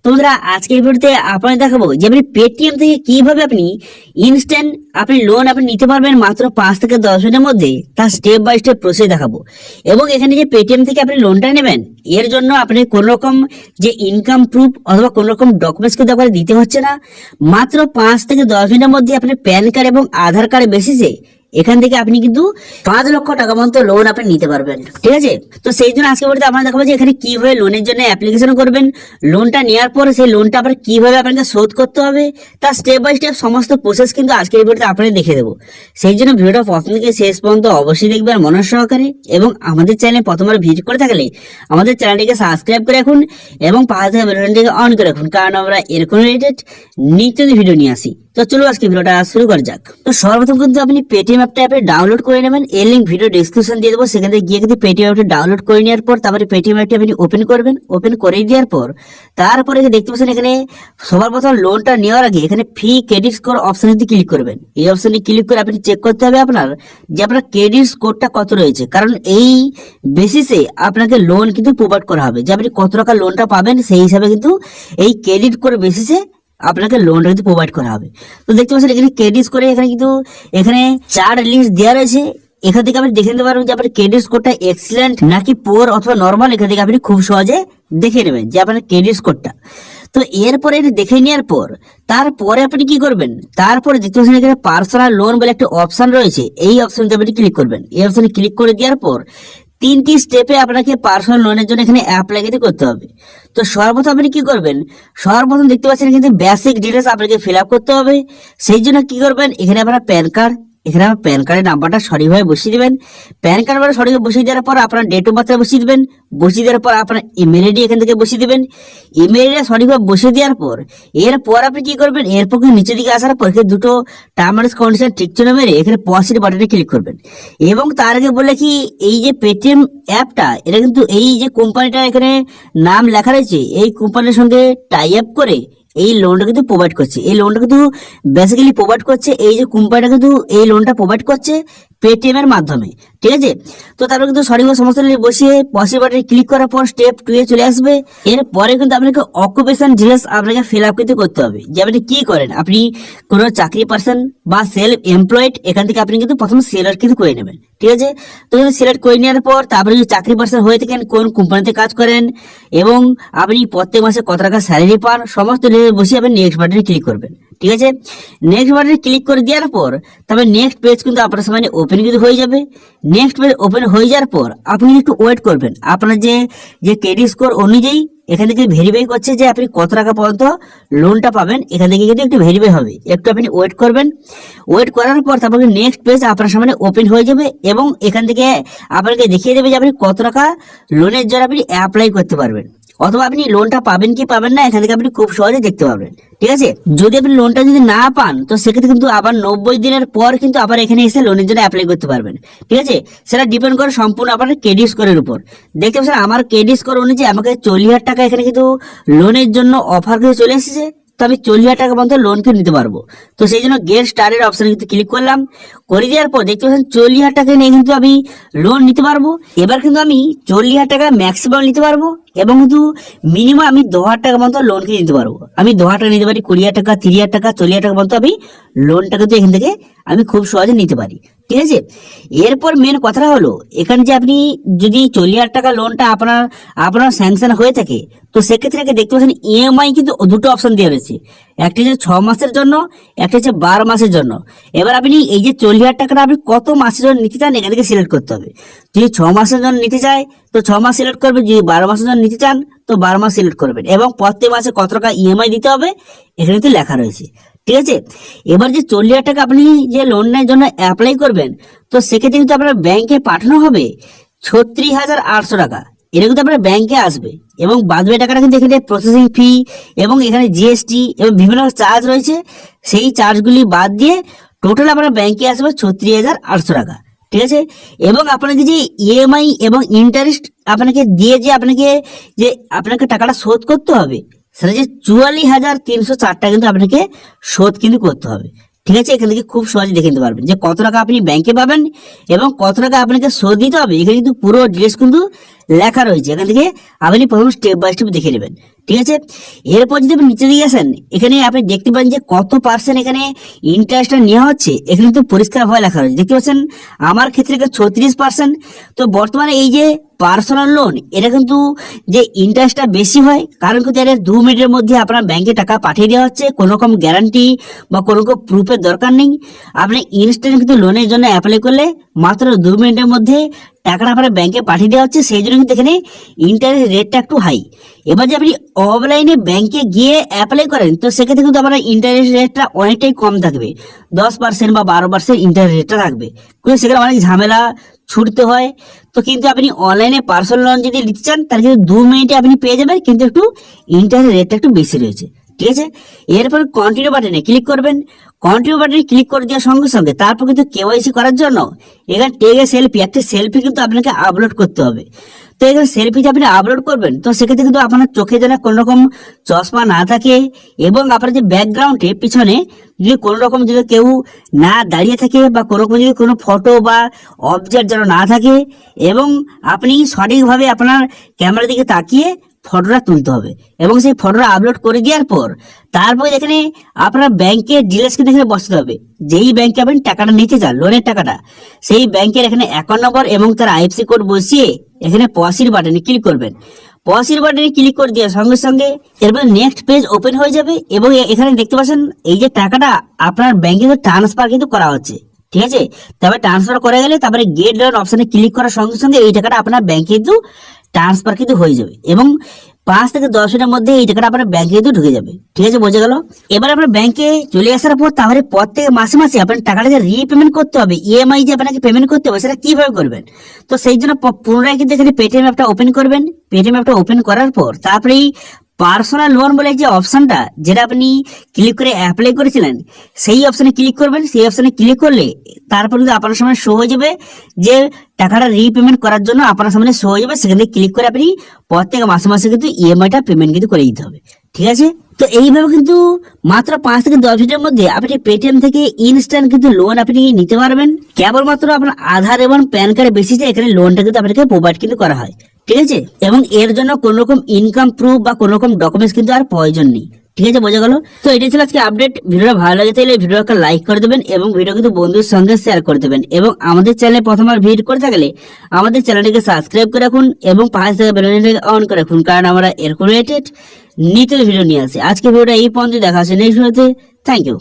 তো বন্ধুরা আজকে এই ভিডিওতে আপনাদের দেখাবো যে আপনি পেটিএম থেকে কিভাবে আপনি ইনস্ট্যান্ট আপনি লোন আপনি নিতে পারবেন মাত্র 5 থেকে 10 মিনিটের মধ্যে, তার স্টেপ বাই স্টেপ প্রসেস দেখাবো। এবং এখানে যে পেটিএম থেকে আপনি লোনটা নেবেন এর জন্য আপনি কোনো রকম যে ইনকাম প্রুফ অথবা কোনো রকম ডকুমেন্টস কিন্তু আপনাকে দিতে হচ্ছে না। মাত্র 5 থেকে 10 মিনিটের মধ্যে আপনি প্যান কার্ড এবং আধার কার্ড বেসিসে এখান থেকে আপনি কিন্তু 5 লক্ষ টাকা মতো লোন আপনি নিতে পারবেন। ঠিক আছে, তো সেই জন্য আজকে বলতে আপনারা দেখাবো যে এখানে কিভাবে লোনের জন্য অ্যাপ্লিকেশন করবেন, লোনটা নেওয়ার পর সেই লোনটা আবার কিভাবে আপনাকে শোধ করতে হবে, তার স্টেপ বাই স্টেপ সমস্ত প্রসেস কিন্তু আজকের এই ভিডিওতে আপনাদের দেখে দেবো। সেই জন্য ভিডিওটা প্রথম থেকে শেষ পর্যন্ত অবশ্যই দেখবেন মনোযোগ সহকারে, এবং আমাদের চ্যানেলে প্রথমবার ভিজিট করে থাকলে আমাদের চ্যানেলটিকে সাবস্ক্রাইব করে রাখুন এবং পাশে থাকা বেল আইকনটিকে অন করে রাখুন, কারণ আমরা এরকম রিলেটেড নিত্য ভিডিও নিয়ে আসি। তো চলো আজকে ভিডিওটা শুরু করা যাক। তো সর্বপ্রথম কিন্তু আপনি পেটিএম অ্যাপটা ডাউনলোড করে নেবেন, এর লিংক ভিডিও ডেসক্রিপশন দিয়ে দেবো, সেখান থেকে গিয়ে কিন্তু পেটিএম অ্যাপটা ডাউনলোড করে নেওয়ার পর তারপরে পেটিএম অ্যাপটা আপনি ওপেন করবেন। ওপেন করে দেওয়ার পর তারপরে দেখতে পাচ্ছেন এখানে সবার প্রথম লোনটা নেওয়ার আগে এখানে ফি ক্রেডিট স্কোর অপশনে ক্লিক করবেন। এই অপশনে ক্লিক করে আপনি চেক করতে হবে আপনার যে আপনার ক্রেডিট স্কোরটা কত রয়েছে, কারণ এই বেসিসে আপনাকে লোন কিন্তু প্রোভাইড করা হবে, যে আপনি কত টাকা লোনটা পাবেন সেই হিসাবে কিন্তু এই ক্রেডিট স্কোর বেসিসে আপনাকে লোনটা কিন্তু প্রোভাইড করা হবে। তো দেখতে পাচ্ছেন এখানে ক্রেডিট করে এখানে কিন্তু এখানে 4 লিস্ট দেওয়া রয়েছে। এখান থেকে আপনি দেখে নিতে পারবেন যে আপনার ক্রেডিট স্কোরটা এক্সিলেন্ট নাকি পুয়ার অথবা নর্মাল। এখান থেকে আপনি খুব সহজে দেখে নেবেন যে আপনার ক্রেডিট স্কোরটা। তো এরপরে দেখে নেওয়ার পর তারপরে আপনি কি করবেন, তারপরে দেখতে পাচ্ছেন এখানে পার্সোনাল লোন বলে একটা অপশন রয়েছে, এই অপশনটা আপনি ক্লিক করবেন। এই অপশনে ক্লিক করে দেওয়ার পর 3টি স্টেপে আপনাকে পার্সোনাল লোনের জন্য এখানে অ্যাপ্লাই করতে হবে। তো সর্বপ্রথম আপনি কি করবেন, সর্বপ্রথম দেখতে পাচ্ছেন কিন্তু বেসিক ডিটেলস আপনাকে ফিল আপ করতে হবে। সেই জন্য কি করবেন, এখানে আপনার প্যান কার্ড, এখানে আপনার প্যান কার্ডের নাম্বারটা সঠিকভাবে বসিয়ে দিবেন। প্যান কার্ড নাম্বার সঠিকভাবে বসিয়ে দেওয়ার পর আপনার ডেট অফ বার্থটা বসিয়ে দিবেন। বসিয়ে দেওয়ার পর আপনার ইমেল আইডি এখান থেকে বসিয়ে দিবেন। ইমেল আইডি সঠিকভাবে বসিয়ে দেওয়ার পর এরপর আপনি কি করবেন, এরপর নিচের দিকে আসার পর দুটো টার্মস কন্ডিশন ঠিক চিহ্ন মেরে এখানে পজিটিভ বাটনে ক্লিক করবেন। এবং তার আগে বলে কি, এই যে পেটিএম অ্যাপটা এটা কিন্তু এই যে কোম্পানিটা এখানে নাম লেখা রয়েছে এই কোম্পানির সঙ্গে টাই আপ করে এই লোনটা কিন্তু প্রোভাইড করছে। এই লোনটা কিন্তু বেসিক্যালি প্রোভাইড করছে এই যে কোম্পানিটা কিন্তু এই লোনটা প্রোভাইড করছে পেটিএম এর মাধ্যমে। ঠিক আছে, তো তারপরে কিন্তু সঠিকভাবে সমস্ত বসিয়ে পজিটিভ বাটনে ক্লিক করার পর স্টেপ 2 এ চলে আসবে। এরপরে কিন্তু আপনাকে অকুপেশন ডিটেলস আপনাকে ফিল আপ কিন্তু করতে হবে, যে আপনি কি করেন, আপনি কোনো চাকরি পারসন বা সেলফ এমপ্লয়েড। এখান থেকে আপনি কিন্তু প্রথমে সিলেক্ট কিন্তু করে নেবেন। ঠিক আছে, তো সিলেক্ট করে নেওয়ার পর তারপরে যদি চাকরি পারসন হয়ে থাকেন কোন কোম্পানিতে কাজ করেন এবং আপনি প্রত্যেক মাসে কত টাকা স্যালারি পান সমস্ত বসিয়ে আপনি নেক্সট বাটনে ক্লিক করবেন। ঠিক আছে, নেক্সট বাটনে ক্লিক করে দেওয়ার পর তারপরে নেক্সট পেজ কিন্তু আপনার সামনে ওপেন কিন্তু হয়ে যাবে। নেক্সট পেজ ওপেন হয়ে যাওয়ার পর আপনি একটু ওয়েট করবেন, আপনার যে ক্রেডিট স্কোর অনুযায়ী এখান থেকে ভেরিফাই করছে যে আপনি কত টাকা পর্যন্ত লোনটা পাবেন। এখান থেকে কিন্তু একটু ভেরিফাই হবে, একটু আপনি ওয়েট করবেন। ওয়েট করার পর তারপরে নেক্সট পেজ আপনার সামনে ওপেন হয়ে যাবে এবং এখান থেকে আপনাকে দেখিয়ে দেবে যে আপনি কত টাকা লোনের জন্য আপনি অ্যাপ্লাই করতে পারবেন, অথবা আপনি লোনটা পাবেন কি পাবেন না এখান থেকে আপনি খুব সহজে দেখতে পাবেন। ঠিক আছে, যদি আপনি লোনটা যদি না পান তো সেক্ষেত্রে কিন্তু আবার 90 দিনের পর কিন্তু আবার এখানে এসে লোনের জন্য অ্যাপ্লাই করতে পারবেন। ঠিক আছে, সেটা ডিপেন্ড করে সম্পূর্ণ আপনার ক্রেডিট স্কোরের উপর। দেখতে পাচ্ছেন আমার ক্রেডিট স্কোর অনুযায়ী আমাকে 40,000 টাকা এখানে কিন্তু লোনের জন্য অফার করে চলে এসেছে। তো আমি 40,000 টাকা পর্যন্ত লোন কিন্তু নিতে পারবো। তো সেই জন্য গেট স্টার্টের অপশনে কিন্তু ক্লিক করলাম। করে দেওয়ার পর দেখতে পাচ্ছেন 40,000 টাকা নিয়ে কিন্তু আমি লোন নিতে পারবো। এবার কিন্তু আমি 40,000 টাকা ম্যাক্সিমাম নিতে পারবো এবং কিন্তু মিনিমাম আমি 10,000 টাকা পর্যন্ত লোন কিনে নিতে পারবো। আমি 10,000 টাকা নিতে পারি, 20,000 টাকা, 30,000 টাকা, 40,000 টাকা পর্যন্ত আমি লোনটা কিন্তু এখান থেকে আমি খুব সহজে নিতে পারি। ঠিক আছে, এরপর মেন কথাটা হলো এখানে যে আপনি যদি 40,000 টাকা লোনটা আপনার স্যাংশন হয়ে থাকে তো সেক্ষেত্রে দেখতে পাচ্ছেন ইএমআই কিন্তু দুটো অপশন দেওয়া রয়েছে, একটা হচ্ছে 6 মাসের জন্য, একটা হচ্ছে 12 মাসের জন্য। এবার আপনি এই যে 40,000 টাকাটা আপনি কত মাসের জন্য নিতে চান এখান থেকে সিলেক্ট করতে হবে। যদি 6 মাসের জন্য নিতে চায় তো 6 মাস সিলেক্ট করবে, যদি 12 মাসের জন্য নিতে চান তো 12 মাস সিলেক্ট করবেন এবং প্রত্যেক মাসে কত টাকা ইএমআই দিতে হবে এখানে তো লেখা রয়েছে। ঠিক আছে, এবার যে 40,000 টাকা আপনি যে লোনের জন্য অ্যাপ্লাই করবেন তো সেক্ষেত্রে কিন্তু আপনার ব্যাংকে পাঠানো হবে 36,800 টাকা। এটা কিন্তু আপনার ব্যাংকে আসবে এবং বাদবাকি টাকাটা কিন্তু এখানে প্রসেসিং ফি এবং এখানে জিএসটি এবং বিভিন্ন চার্জ রয়েছে, সেই চার্জগুলি বাদ দিয়ে টোটাল আপনার ব্যাংকে আসবে 36,800 টাকা। ঠিক আছে, এবং আপনাকে যে ইএমআই এবং ইন্টারেস্ট আপনাকে দিয়ে যে আপনাকে টাকাটা শোধ করতে হবে সেটা যে 44,304 টাকা কিন্তু আপনাকে শোধ কিন্তু করতে হবে। ঠিক আছে, এখান থেকে খুব সহজে দেখে নিতে পারবেন যে কত টাকা আপনি ব্যাংকে পাবেন এবং কত টাকা আপনাকে শোধ দিতে হবে। এখানে কিন্তু পুরো ডিটেলস কিন্তু লেখা রয়েছে, এখান থেকে আপনি প্রথম স্টেপ বাই স্টেপ দেখে নেবেন। ঠিক আছে। এরপর যদি আপনি নিচে দিকে আসেন, এখানে আপনি দেখতে পারেন যে কত পার্সেন্ট এখানে ইন্টারেস্টটা নেওয়া হচ্ছে। এখানে তো পরিষ্কারভাবে লেখা রয়েছে, দেখতে পাচ্ছেন আমার ক্ষেত্রে 36%। তো বর্তমানে এই যে পার্সোনাল লোন, এটা কিন্তু যে ইন্টারেস্টটা বেশি হয়, কারণ কিন্তু এটা 2 মিনিটের মধ্যে আপনার ব্যাংকে টাকা পাঠিয়ে দেওয়া হচ্ছে, কোনো রকম গ্যারান্টি বা কোনো রকম প্রুফের দরকার নেই। আপনি ইনস্ট্যান্ট কিন্তু লোনের জন্য অ্যাপ্লাই করলে মাত্র 2 মিনিটের মধ্যে টাকাটা আপনার ব্যাংকে পাঠিয়ে দেওয়া হচ্ছে, সেই জন্য কিন্তু এখানে ইন্টারেস্ট রেটটা একটু হাই। এবার যে আপনি অফলাইনে ব্যাংকে গিয়ে অ্যাপ্লাই করেন, তো সেক্ষেত্রে কিন্তু আপনার ইন্টারেস্ট রেটটা অনেকটাই কম থাকবে, 10% বা 12% ইন্টারেস্ট রেটটা থাকবে, কিন্তু সেখানে অনেক ঝামেলা ছুটতে হয়। তো কিন্তু আপনি অনলাইনে পার্সোনাল লোন যদি নিতে চান, তাহলে কিন্তু 2 মিনিটে আপনি পেয়ে যাবেন, কিন্তু একটু ইন্টারেস্ট রেটটা একটু বেশি রয়েছে। ঠিক আছে, এরপর কন্টিনিউ বাটনে ক্লিক করবেন। কন্টিনিউ বাটনে ক্লিক করে দেওয়ার সঙ্গে সঙ্গে তারপর কিন্তু কেওয়াইসি করার জন্য এখানে টেক এ সেলফি, একটা সেলফি কিন্তু আপনাকে আপলোড করতে হবে। তো এখানে সেলফি যে আপনি আপলোড করবেন, তো সেক্ষেত্রে কিন্তু আপনার চোখে যেন কোনো রকম চশমা না থাকে, এবং আপনার যে ব্যাকগ্রাউন্ডে পিছনে যদি কোনো রকম যদি কেউ না দাঁড়িয়ে থাকে, বা কোনো রকম যদি কোনো ফটো বা অবজেক্ট যেন না থাকে, এবং আপনি সঠিকভাবে আপনার ক্যামেরার দিকে তাকিয়ে ফটোটা তুলতে হবে, এবং সেই ফটোটা আপলোড করে দেওয়ার পর তারপরে এখানে আপনার ব্যাংকের ডিটেলস কিন্তু এখানে বসাতে হবে। যেই ব্যাংকে আপনি টাকাটা নিতে চান, লোনের টাকাটা, সেই ব্যাংকের এখানে অ্যাকাউন্ট নম্বর এবং তার আইএফসি কোড বসিয়ে এখানে পসির বাটনে ক্লিক করবেন। পসির বাটনে ক্লিক করে দেওয়ার সঙ্গে সঙ্গে এরপর নেক্সট পেজ ওপেন হয়ে যাবে, এবং এখানে দেখতে পাচ্ছেন এই যে টাকাটা আপনার ব্যাংকে ট্রান্সফার কিন্তু করা হচ্ছে। ঠিক আছে, তবে ট্রান্সফার করে গেলে তারপরে গেট লোন অপশনে ক্লিক করার সঙ্গে সঙ্গে এই টাকাটা আপনার ব্যাংকে কিন্তু ট্রান্সফার কিন্তু হয়ে যাবে, এবং 5 থেকে 10 দিনের মধ্যে এই টাকাটা আপনার ব্যাংকে কিন্তু ঢুকে যাবে। ঠিক আছে, বোঝা গেল। এবার আপনার ব্যাংকে চলে আসার পর তাহলে প্রত্যেক মাসে মাসে আপনার টাকাটা যে রিপেমেন্ট করতে হবে, ইএমআই যে আপনাকে পেমেন্ট করতে হবে, সেটা কিভাবে করবেন? তো সেই জন্য পুনরায় কিন্তু এখানে পেটিএম অ্যাপটা ওপেন করবেন। পেটিএম অ্যাপটা ওপেন করার পর তারপরে পার্সোনাল লোন বলে যে অপশনটা, যেটা আপনি ক্লিক করে অ্যাপ্লাই করেছিলেন, সেই অপশনে ক্লিক করবেন। সেই অপশনে ক্লিক করলে তারপর কিন্তু আপনার সামনে শো হয়ে যাবে যে টাকাটা রিপেমেন্ট করার জন্য আপনার সামনে শো হয়ে যাবে। সেখানে ক্লিক করে আপনি প্রত্যেক মাসে মাসে কিন্তু ইএমআইটা পেমেন্ট কিন্তু করে দিতে হবে। ঠিক আছে, তো এইভাবে কিন্তু মাত্র 5 থেকে 10 মিনিটের মধ্যে আপনি পেটিএম থেকে ইনস্ট্যান্ট কিন্তু লোন আপনি নিতে পারবেন। কেবলমাত্র আপনার আধার এবং প্যান কার্ড বেসিসে এখানে লোনটা কিন্তু আপনাকে প্রোভাইড কিন্তু করা হয়। ঠিক আছে, এবং এর জন্য কোনো রকম ইনকাম প্রুফ বা কোনো রকম ডকুমেন্টস কিন্তু আর প্রয়োজন নেই। ঠিক আছে, বোঝা গেল। তো এটাই ছিল আজকে আপডেট। ভিডিওটা ভালো লাগে তাহলে ভিডিওটা লাইক করে দেবেন, এবং ভিডিও কিন্তু বন্ধুদের সঙ্গে শেয়ার করে দেবেন, এবং আমাদের চ্যানেলে প্রথমবার ভিজিট করে থাকলে আমাদের চ্যানেলটিকে সাবস্ক্রাইব করে রাখুন, এবং পাশে থাকা বেল আইকনটাকে অন করে রাখুন, কারণ আমরা এরকম রিলেটেড নিত্য ভিডিও নিয়ে আসি। আজকে ভিডিওটা এই পর্যন্ত, দেখা হচ্ছে নেক্সট ভিডিওতে। Thank you.